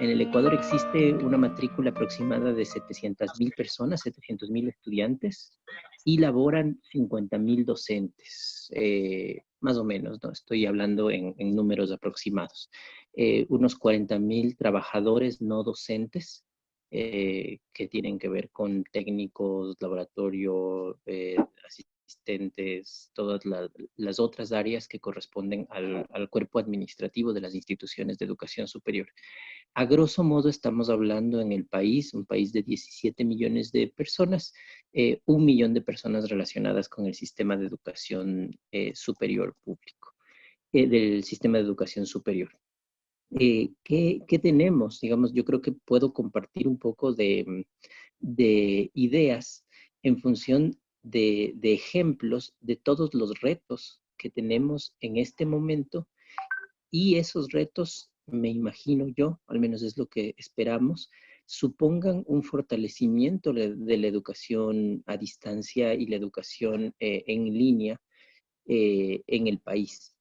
En el Ecuador existe una matrícula aproximada de 700.000 personas, 700.000 estudiantes, y laboran 50.000 docentes, más o menos, ¿no? Estoy hablando en números aproximados. Unos 40.000 trabajadores no docentes, que tienen que ver con técnicos, laboratorio, asistentes, todas las otras áreas que corresponden al cuerpo administrativo de las instituciones de educación superior. A grosso modo estamos hablando en el país, un país de 17 millones de personas, 1 millón de personas relacionadas con el sistema de educación superior público, del sistema de educación superior. ¿Qué tenemos? Digamos, yo creo que puedo compartir un poco de ideas en función de ejemplos de todos los retos que tenemos en este momento, y esos retos, me imagino yo, al menos es lo que esperamos, supongan un fortalecimiento de la educación a distancia y la educación en línea en el país.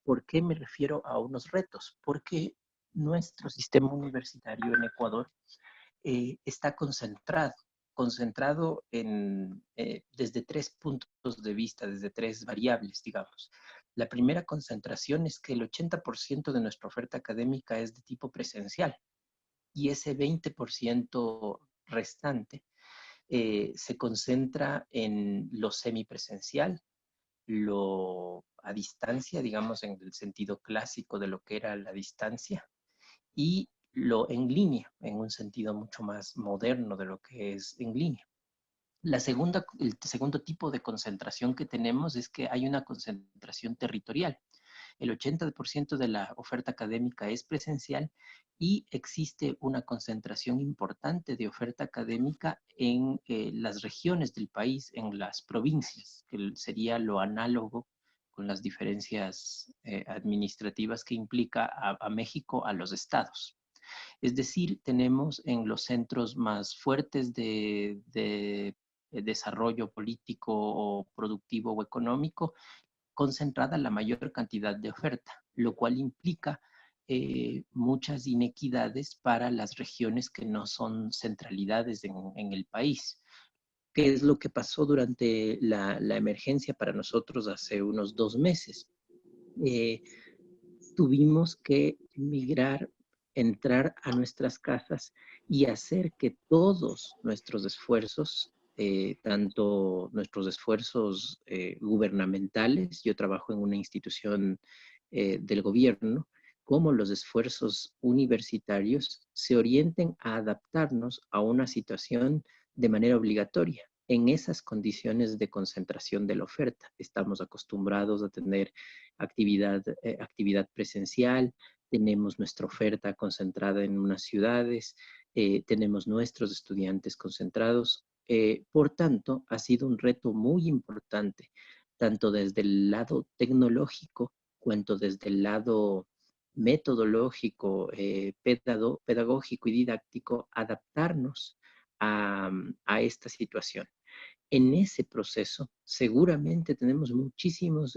¿Por qué me refiero a unos retos? Porque nuestro sistema universitario en Ecuador está concentrado desde 3 puntos de vista, desde 3 variables, digamos. La primera concentración es que el 80% de nuestra oferta académica es de tipo presencial, y ese 20% restante se concentra en lo semipresencial, lo a distancia, digamos en el sentido clásico de lo que era la distancia, y lo en línea, en un sentido mucho más moderno de lo que es en línea. El segundo tipo de concentración que tenemos es que hay una concentración territorial. El 80% de la oferta académica es presencial, y existe una concentración importante de oferta académica en las regiones del país, en las provincias, que sería lo análogo con las diferencias administrativas que implica a México a los estados. Es decir, tenemos en los centros más fuertes de desarrollo político o productivo o económico, concentrada la mayor cantidad de oferta, lo cual implica muchas inequidades para las regiones que no son centralidades en el país. ¿Qué es lo que pasó durante la emergencia para nosotros hace unos 2 meses? Eh, Tuvimos que migrar, entrar a nuestras casas y hacer que todos nuestros esfuerzos, tanto nuestros esfuerzos gubernamentales, yo trabajo en una institución del gobierno, como los esfuerzos universitarios, se orienten a adaptarnos a una situación de manera obligatoria. En esas condiciones de concentración de la oferta, estamos acostumbrados a tener actividad presencial, tenemos nuestra oferta concentrada en unas ciudades, tenemos nuestros estudiantes concentrados. Por tanto, ha sido un reto muy importante, tanto desde el lado tecnológico, cuanto desde el lado metodológico, pedagógico y didáctico, adaptarnos a esta situación. En ese proceso seguramente tenemos muchísimos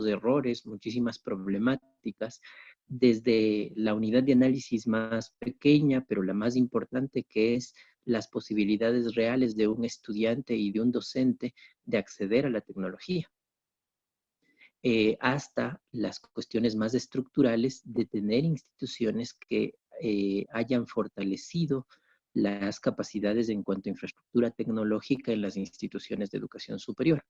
errores, muchísimas problemáticas, desde la unidad de análisis más pequeña, pero la más importante, que es las posibilidades reales de un estudiante y de un docente de acceder a la tecnología, hasta las cuestiones más estructurales de tener instituciones que hayan fortalecido las capacidades en cuanto a infraestructura tecnológica en las instituciones de educación superior.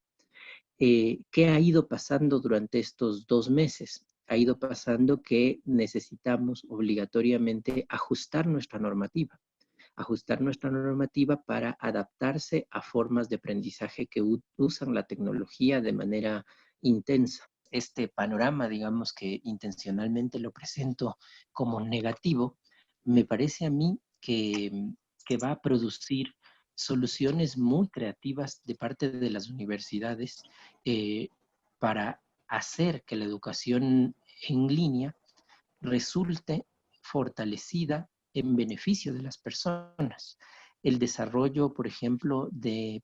¿Qué ha ido pasando durante estos 2 meses? Ha ido pasando que necesitamos obligatoriamente ajustar nuestra normativa para adaptarse a formas de aprendizaje que usan la tecnología de manera intensa. Este panorama, digamos que intencionalmente lo presento como negativo, me parece a mí que va a producir soluciones muy creativas de parte de las universidades para hacer que la educación en línea resulte fortalecida en beneficio de las personas. El desarrollo, por ejemplo, de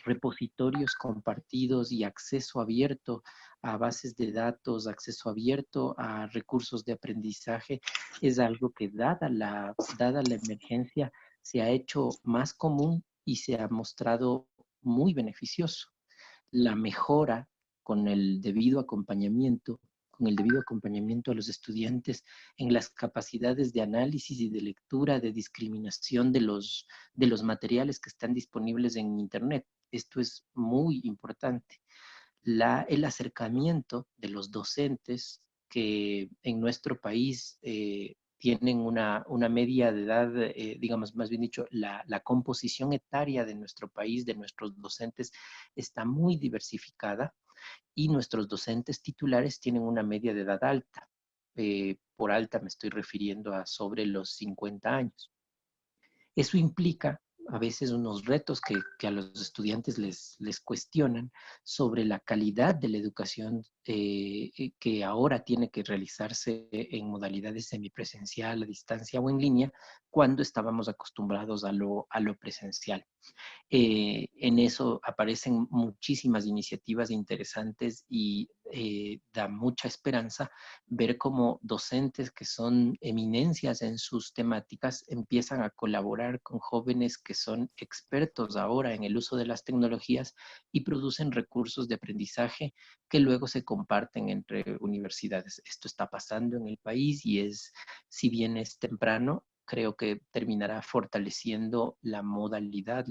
repositorios compartidos y acceso abierto a bases de datos, acceso abierto a recursos de aprendizaje, es algo que dada la emergencia se ha hecho más común y se ha mostrado muy beneficioso. La mejora con el debido acompañamiento, con el debido acompañamiento a los estudiantes en las capacidades de análisis y de lectura, de discriminación de los materiales que están disponibles en Internet. Esto es muy importante. El acercamiento de los docentes que en nuestro país tienen una media de edad, digamos, más bien dicho, la composición etaria de nuestro país, de nuestros docentes, está muy diversificada y nuestros docentes titulares tienen una media de edad alta. Por alta me estoy refiriendo a sobre los 50 años. Eso implica a veces unos retos que a los estudiantes les cuestionan sobre la calidad de la educación que ahora tiene que realizarse en modalidades semipresencial, a distancia o en línea, cuando estábamos acostumbrados a lo presencial. En eso aparecen muchísimas iniciativas interesantes y da mucha esperanza ver cómo docentes que son eminencias en sus temáticas empiezan a colaborar con jóvenes que son expertos ahora en el uso de las tecnologías y producen recursos de aprendizaje que luego se comparten entre universidades. Esto está pasando en el país y si bien es temprano, creo que terminará fortaleciendo la modalidad,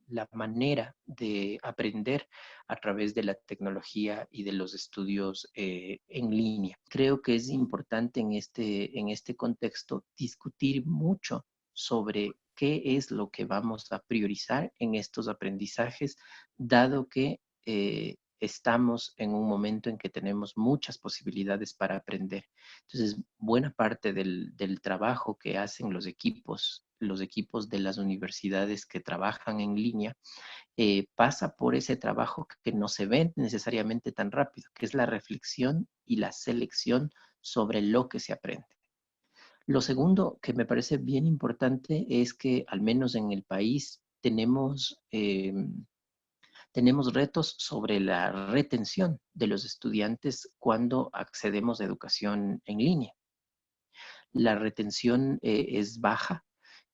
la manera de aprender a través de la tecnología y de los estudios en línea. Creo que es importante en este contexto discutir mucho sobre qué es lo que vamos a priorizar en estos aprendizajes, dado que estamos en un momento en que tenemos muchas posibilidades para aprender. Entonces, buena parte del trabajo que hacen los equipos de las universidades que trabajan en línea, pasa por ese trabajo que no se ve necesariamente tan rápido, que es la reflexión y la selección sobre lo que se aprende. Lo segundo que me parece bien importante es que al menos en el país tenemos retos sobre la retención de los estudiantes cuando accedemos a educación en línea. La retención es baja.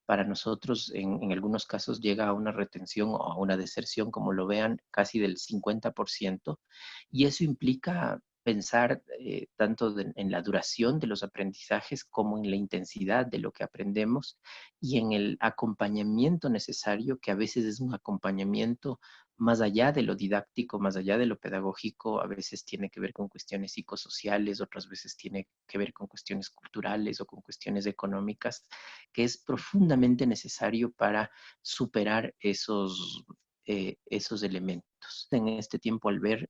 Para nosotros, en algunos casos, llega a una retención o a una deserción, como lo vean, casi del 50%, y eso implica pensar tanto en la duración de los aprendizajes como en la intensidad de lo que aprendemos y en el acompañamiento necesario, que a veces es un acompañamiento más allá de lo didáctico, más allá de lo pedagógico, a veces tiene que ver con cuestiones psicosociales, otras veces tiene que ver con cuestiones culturales o con cuestiones económicas, que es profundamente necesario para superar esos elementos. En este tiempo, al ver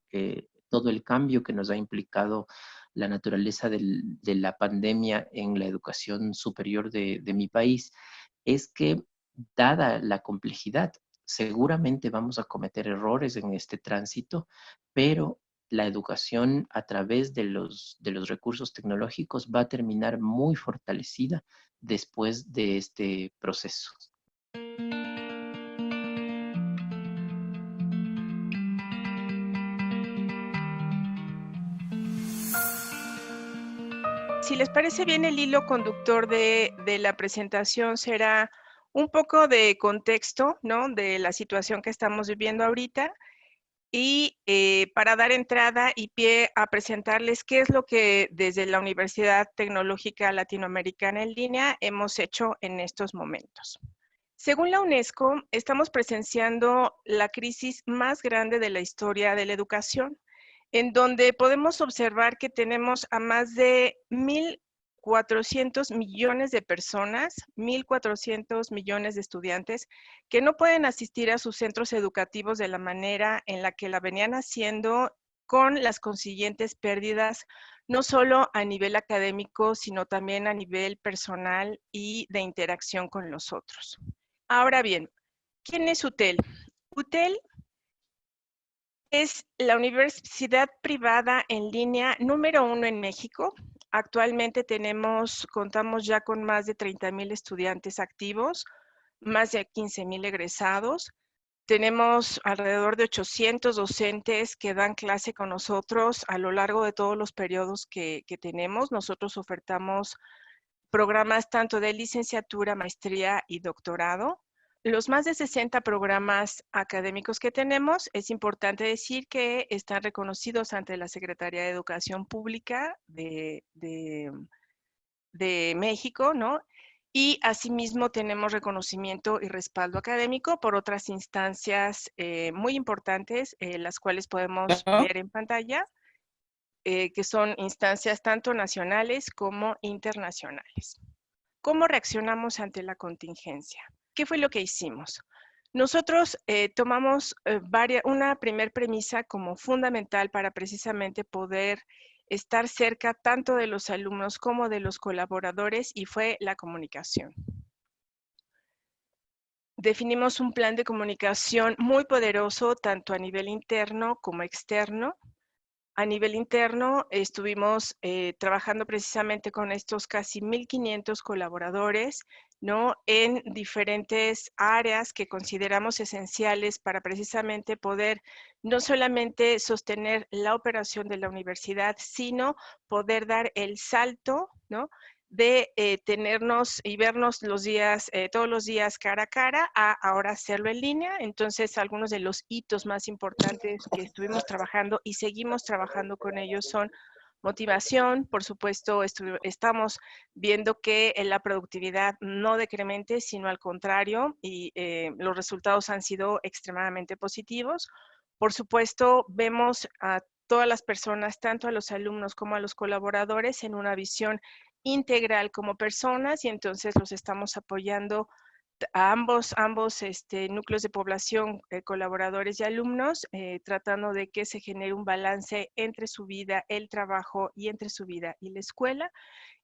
todo el cambio que nos ha implicado la naturaleza de la pandemia en la educación superior de mi país, es que dada la complejidad, seguramente vamos a cometer errores en este tránsito, pero la educación a través de los recursos tecnológicos va a terminar muy fortalecida después de este proceso. Si les parece bien, el hilo conductor de la presentación será un poco de contexto, ¿no?, de la situación que estamos viviendo ahorita y para dar entrada y pie a presentarles qué es lo que desde la Universidad Tecnológica Latinoamericana en línea hemos hecho en estos momentos. Según la UNESCO, estamos presenciando la crisis más grande de la historia de la educación, en donde podemos observar que tenemos a más de 1.400 millones de personas, 1.400 millones de estudiantes que no pueden asistir a sus centros educativos de la manera en la que la venían haciendo, con las consiguientes pérdidas, no solo a nivel académico, sino también a nivel personal y de interacción con los otros. Ahora bien, ¿quién es UTEL? UTEL es la universidad privada en línea número 1 en México. Actualmente contamos ya con más de 30,000 estudiantes activos, más de 15,000 egresados. Tenemos alrededor de 800 docentes que dan clase con nosotros a lo largo de todos los periodos que tenemos. Nosotros ofertamos programas tanto de licenciatura, maestría y doctorado. Los más de 60 programas académicos que tenemos, es importante decir que están reconocidos ante la Secretaría de Educación Pública de México, ¿no? Y asimismo tenemos reconocimiento y respaldo académico por otras instancias muy importantes, las cuales podemos ver en pantalla, que son instancias tanto nacionales como internacionales. ¿Cómo reaccionamos ante la contingencia? ¿Qué fue lo que hicimos? Nosotros tomamos una primer premisa como fundamental para precisamente poder estar cerca tanto de los alumnos como de los colaboradores, y fue la comunicación. Definimos un plan de comunicación muy poderoso tanto a nivel interno como externo. A nivel interno estuvimos trabajando precisamente con estos casi 1,500 colaboradores, ¿no? En diferentes áreas que consideramos esenciales para precisamente poder no solamente sostener la operación de la universidad, sino poder dar el salto, ¿no? De tenernos y vernos los días, todos los días cara a cara, a ahora hacerlo en línea. Entonces, algunos de los hitos más importantes que estuvimos trabajando y seguimos trabajando con ellos son motivación. Por supuesto, estamos viendo que la productividad no decremente, sino al contrario, y los resultados han sido extremadamente positivos. Por supuesto, vemos a todas las personas, tanto a los alumnos como a los colaboradores, en una visión integral como personas, y entonces los estamos apoyando a ambos núcleos de población, colaboradores y alumnos, tratando de que se genere un balance entre su vida, el trabajo, y entre su vida y la escuela.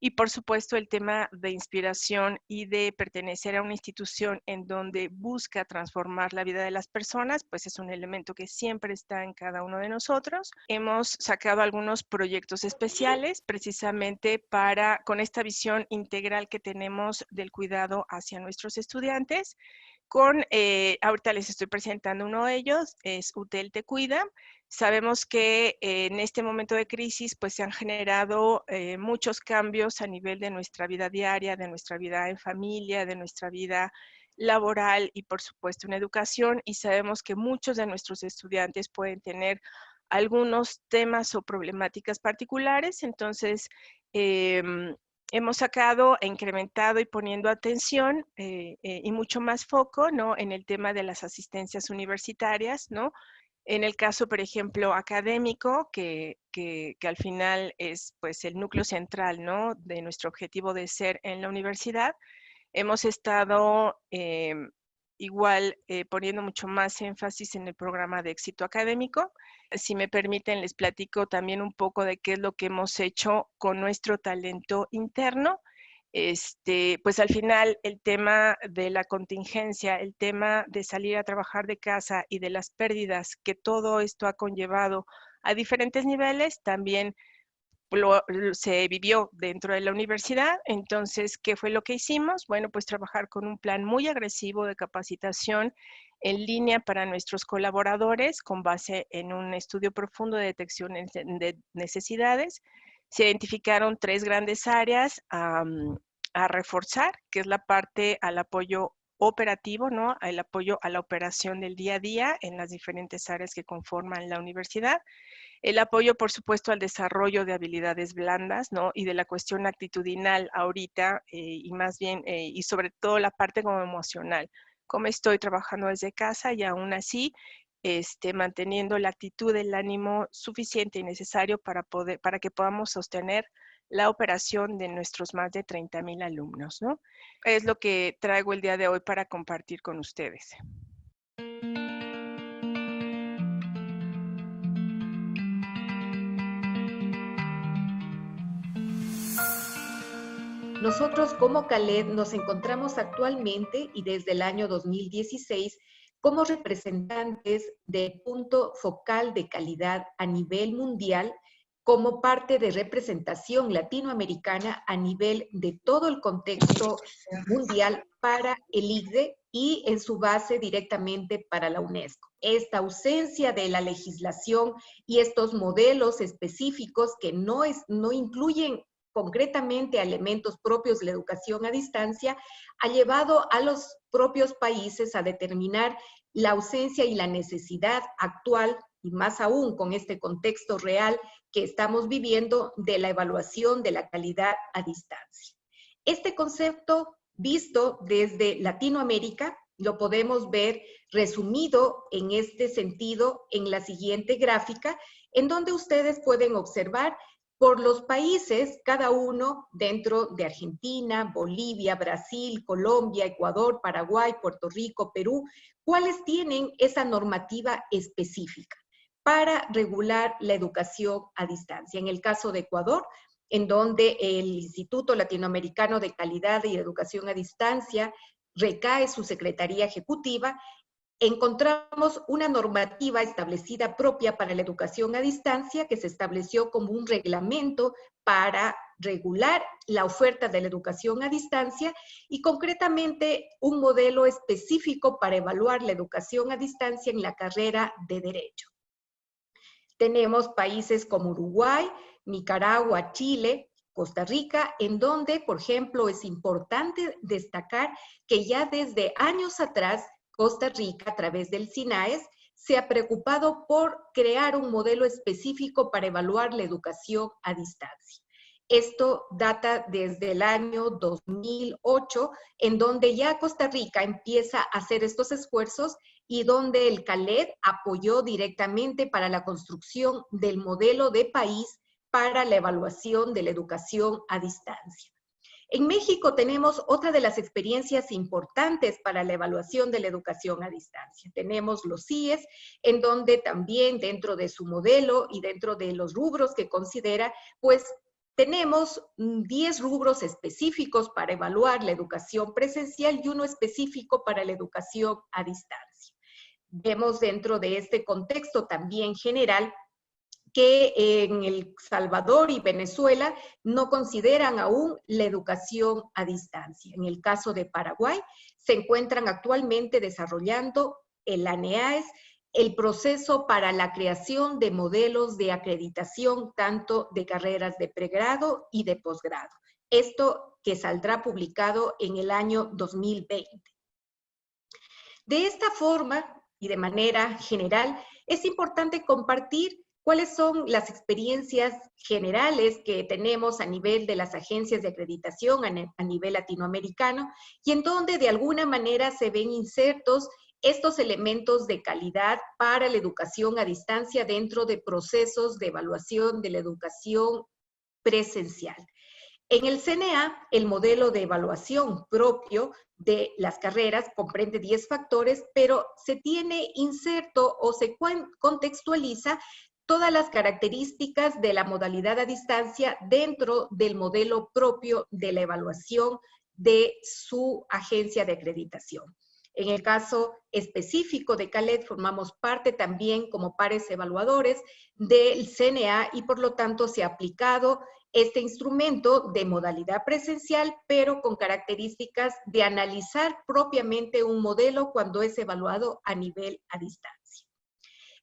Y por supuesto el tema de inspiración y de pertenecer a una institución en donde busca transformar la vida de las personas, pues es un elemento que siempre está en cada uno de nosotros. Hemos sacado algunos proyectos especiales precisamente con esta visión integral que tenemos del cuidado hacia nuestros estudiantes. Ahorita les estoy presentando uno de ellos, es UTEL Te Cuida. Sabemos que en este momento de crisis pues se han generado muchos cambios a nivel de nuestra vida diaria, de nuestra vida en familia, de nuestra vida laboral y por supuesto en educación, y sabemos que muchos de nuestros estudiantes pueden tener algunos temas o problemáticas particulares. Entonces, hemos sacado, incrementado y poniendo atención y mucho más foco, ¿no? En el tema de las asistencias universitarias, ¿no? En el caso, por ejemplo, académico, que al final es pues el núcleo central, ¿no? De nuestro objetivo de ser en la universidad, hemos estado igual poniendo mucho más énfasis en el programa de éxito académico. Si me permiten, les platico también un poco de qué es lo que hemos hecho con nuestro talento interno. Pues al final el tema de la contingencia, el tema de salir a trabajar de casa y de las pérdidas que todo esto ha conllevado a diferentes niveles, también se vivió dentro de la universidad. Entonces, ¿qué fue lo que hicimos? Bueno, pues trabajar con un plan muy agresivo de capacitación en línea para nuestros colaboradores con base en un estudio profundo de detección de necesidades. Se identificaron 3 grandes áreas a reforzar, que es la parte al apoyo operativo, ¿no? El apoyo a la operación del día a día en las diferentes áreas que conforman la universidad. El apoyo, por supuesto, al desarrollo de habilidades blandas, ¿no? Y de la cuestión actitudinal ahorita, y más bien, y sobre todo la parte como emocional. Cómo estoy trabajando desde casa y aún así, manteniendo la actitud, el ánimo suficiente y necesario para que podamos sostener la operación de nuestros más de 30,000 alumnos, ¿no? Es lo que traigo el día de hoy para compartir con ustedes. Nosotros como CALED nos encontramos actualmente y desde el año 2016 como representantes del punto focal de calidad a nivel mundial como parte de representación latinoamericana a nivel de todo el contexto mundial para el ICDE y en su base directamente para la UNESCO. Esta ausencia de la legislación y estos modelos específicos que no incluyen concretamente a elementos propios de la educación a distancia, ha llevado a los propios países a determinar la ausencia y la necesidad actual, y más aún con este contexto real que estamos viviendo, de la evaluación de la calidad a distancia. Este concepto, visto desde Latinoamérica, lo podemos ver resumido en este sentido en la siguiente gráfica, en donde ustedes pueden observar por los países, cada uno dentro de Argentina, Bolivia, Brasil, Colombia, Ecuador, Paraguay, Puerto Rico, Perú, cuáles tienen esa normativa específica para regular la educación a distancia. En el caso de Ecuador, en donde el Instituto Latinoamericano de Calidad y Educación a Distancia recae su Secretaría Ejecutiva, encontramos una normativa establecida propia para la educación a distancia que se estableció como un reglamento para regular la oferta de la educación a distancia y concretamente un modelo específico para evaluar la educación a distancia en la carrera de Derecho. Tenemos países como Uruguay, Nicaragua, Chile, Costa Rica, en donde, por ejemplo, es importante destacar que ya desde años atrás, Costa Rica, a través del SINAES, se ha preocupado por crear un modelo específico para evaluar la educación a distancia. Esto data desde el año 2008, en donde ya Costa Rica empieza a hacer estos esfuerzos y donde el CALED apoyó directamente para la construcción del modelo de país para la evaluación de la educación a distancia. En México tenemos otra de las experiencias importantes para la evaluación de la educación a distancia. Tenemos los CIES, en donde también dentro de su modelo y dentro de los rubros que considera, pues tenemos 10 rubros específicos para evaluar la educación presencial y uno específico para la educación a distancia. Vemos dentro de este contexto también general que en El Salvador y Venezuela no consideran aún la educación a distancia. En el caso de Paraguay, se encuentran actualmente desarrollando el ANEAES, el proceso para la creación de modelos de acreditación tanto de carreras de pregrado y de posgrado. Esto que saldrá publicado en el año 2020. De esta forma y de manera general, es importante compartir cuáles son las experiencias generales que tenemos a nivel de las agencias de acreditación a nivel latinoamericano y en donde de alguna manera se ven insertos estos elementos de calidad para la educación a distancia dentro de procesos de evaluación de la educación presencial. En el CNA, el modelo de evaluación propio de las carreras comprende 10 factores, pero se tiene inserto o se contextualiza todas las características de la modalidad a distancia dentro del modelo propio de la evaluación de su agencia de acreditación. En el caso específico de CALED, formamos parte también como pares evaluadores del CNA y por lo tanto se ha aplicado este instrumento de modalidad presencial, pero con características de analizar propiamente un modelo cuando es evaluado a nivel a distancia.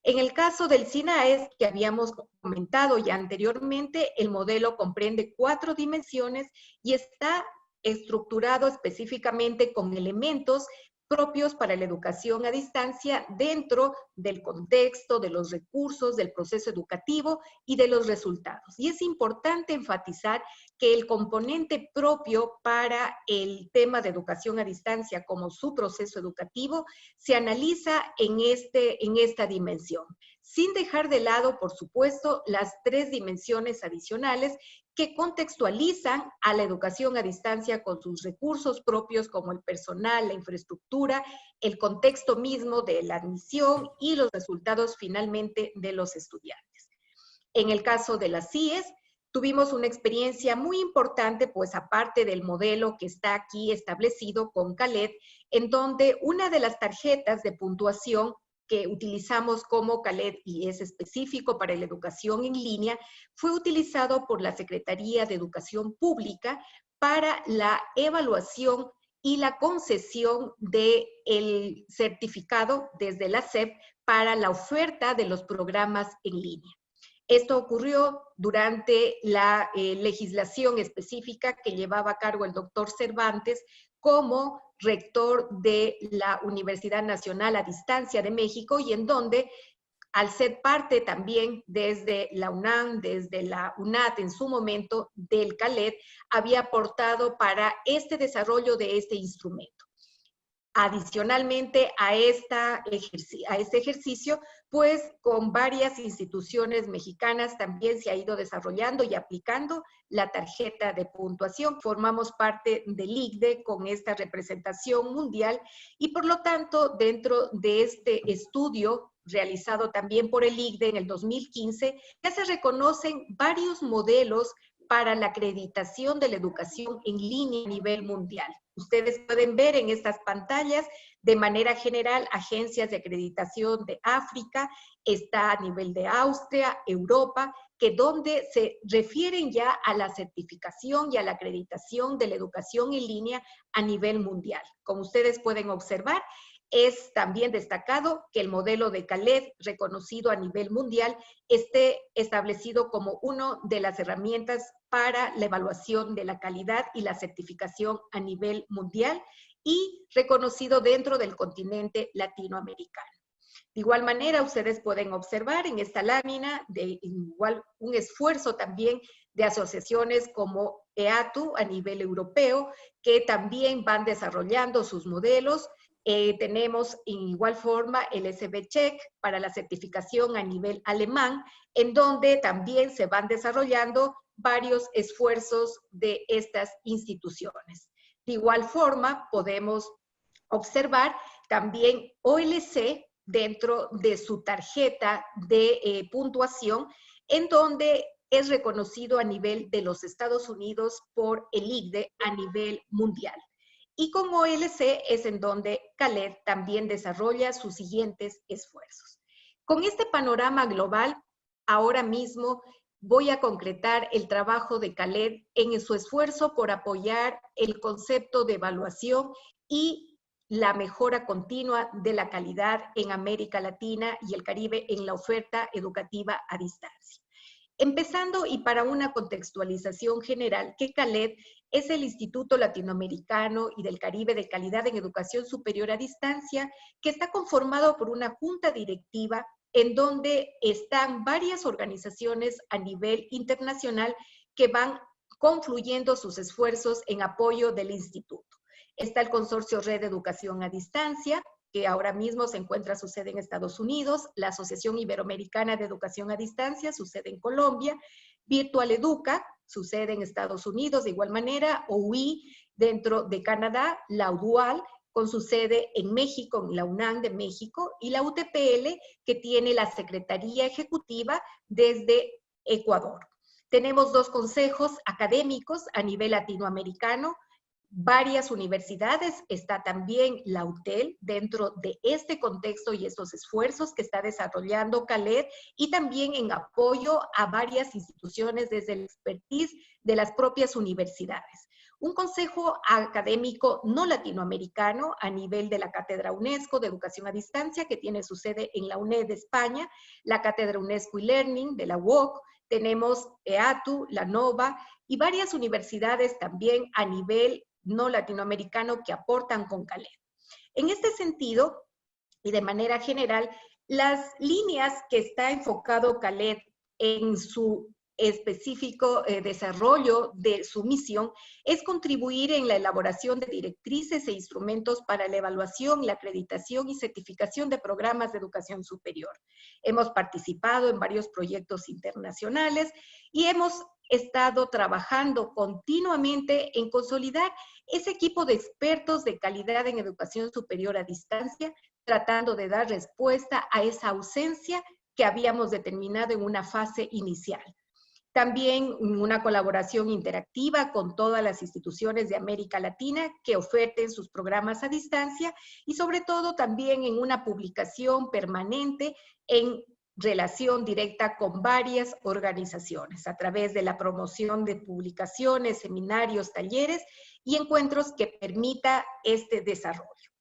En el caso del SINAES, que habíamos comentado ya anteriormente, el modelo comprende 4 dimensiones y está estructurado específicamente con elementos propios para la educación a distancia dentro del contexto, de los recursos, del proceso educativo y de los resultados. Y es importante enfatizar que el componente propio para el tema de educación a distancia como su proceso educativo se analiza en esta dimensión, sin dejar de lado, por supuesto, las 3 dimensiones adicionales que contextualizan a la educación a distancia con sus recursos propios como el personal, la infraestructura, el contexto mismo de la admisión y los resultados finalmente de los estudiantes. En el caso de las CIES, tuvimos una experiencia muy importante, pues aparte del modelo que está aquí establecido con CALED, en donde una de las tarjetas de puntuación que utilizamos como CALED y es específico para la educación en línea, fue utilizado por la Secretaría de Educación Pública para la evaluación y la concesión del certificado desde la SEP para la oferta de los programas en línea. Esto ocurrió durante la legislación específica que llevaba a cargo el doctor Cervantes como rector de la Universidad Nacional a Distancia de México, y en donde, al ser parte también desde la UNAM, desde la UNAT en su momento del CALED, había aportado para este desarrollo de este instrumento. Adicionalmente a este ejercicio, pues con varias instituciones mexicanas también se ha ido desarrollando y aplicando la tarjeta de puntuación. Formamos parte del ICDE con esta representación mundial y por lo tanto dentro de este estudio realizado también por el ICDE en el 2015, ya se reconocen varios modelos para la acreditación de la educación en línea a nivel mundial. Ustedes pueden ver en estas pantallas, de manera general, agencias de acreditación de África, está a nivel de Austria, Europa, que donde se refieren ya a la certificación y a la acreditación de la educación en línea a nivel mundial. Como ustedes pueden observar, es también destacado que el modelo de CALED, reconocido a nivel mundial, esté establecido como una de las herramientas para la evaluación de la calidad y la certificación a nivel mundial y reconocido dentro del continente latinoamericano. De igual manera, ustedes pueden observar en esta lámina de igual un esfuerzo también de asociaciones como EATU a nivel europeo, que también van desarrollando sus modelos. Tenemos en igual forma el SB-Check para la certificación a nivel alemán, en donde también se van desarrollando varios esfuerzos de estas instituciones. De igual forma, podemos observar también OLC dentro de su tarjeta de puntuación, en donde es reconocido a nivel de los Estados Unidos por el ICDE a nivel mundial. Y con OLC es en donde CALED también desarrolla sus siguientes esfuerzos. Con este panorama global, ahora mismo voy a concretar el trabajo de CALED en su esfuerzo por apoyar el concepto de evaluación y la mejora continua de la calidad en América Latina y el Caribe en la oferta educativa a distancia. Empezando y para una contextualización general, que CALED es el Instituto Latinoamericano y del Caribe de Calidad en Educación Superior a Distancia, que está conformado por una junta directiva en donde están varias organizaciones a nivel internacional que van confluyendo sus esfuerzos en apoyo del instituto. Está el Consorcio Red de Educación a Distancia, que ahora mismo se encuentra su sede en Estados Unidos, la Asociación Iberoamericana de Educación a Distancia, su sede en Colombia, Virtual Educa, su sede en Estados Unidos, de igual manera, OUI dentro de Canadá, la UDUAL, con su sede en México, en la UNAM de México, y la UTPL, que tiene la Secretaría Ejecutiva desde Ecuador. Tenemos dos consejos académicos a nivel latinoamericano, varias universidades, está también la UTEL dentro de este contexto y estos esfuerzos que está desarrollando CALED, y también en apoyo a varias instituciones desde el expertise de las propias universidades. Un consejo académico no latinoamericano a nivel de la Cátedra UNESCO de Educación a Distancia, que tiene su sede en la UNED de España, la Cátedra UNESCO e-Learning de la UOC, tenemos EATU, la NOVA y varias universidades también a nivel no latinoamericano que aportan con CALED. En este sentido, y de manera general, las líneas que está enfocado CALED en su específico desarrollo de su misión es contribuir en la elaboración de directrices e instrumentos para la evaluación, la acreditación y certificación de programas de educación superior. Hemos participado en varios proyectos internacionales y hemos estado trabajando continuamente en consolidar ese equipo de expertos de calidad en educación superior a distancia, tratando de dar respuesta a esa ausencia que habíamos determinado en una fase inicial. También una colaboración interactiva con todas las instituciones de América Latina que oferten sus programas a distancia y sobre todo también en una publicación permanente en relación directa con varias organizaciones a través de la promoción de publicaciones, seminarios, talleres y encuentros que permita este desarrollo.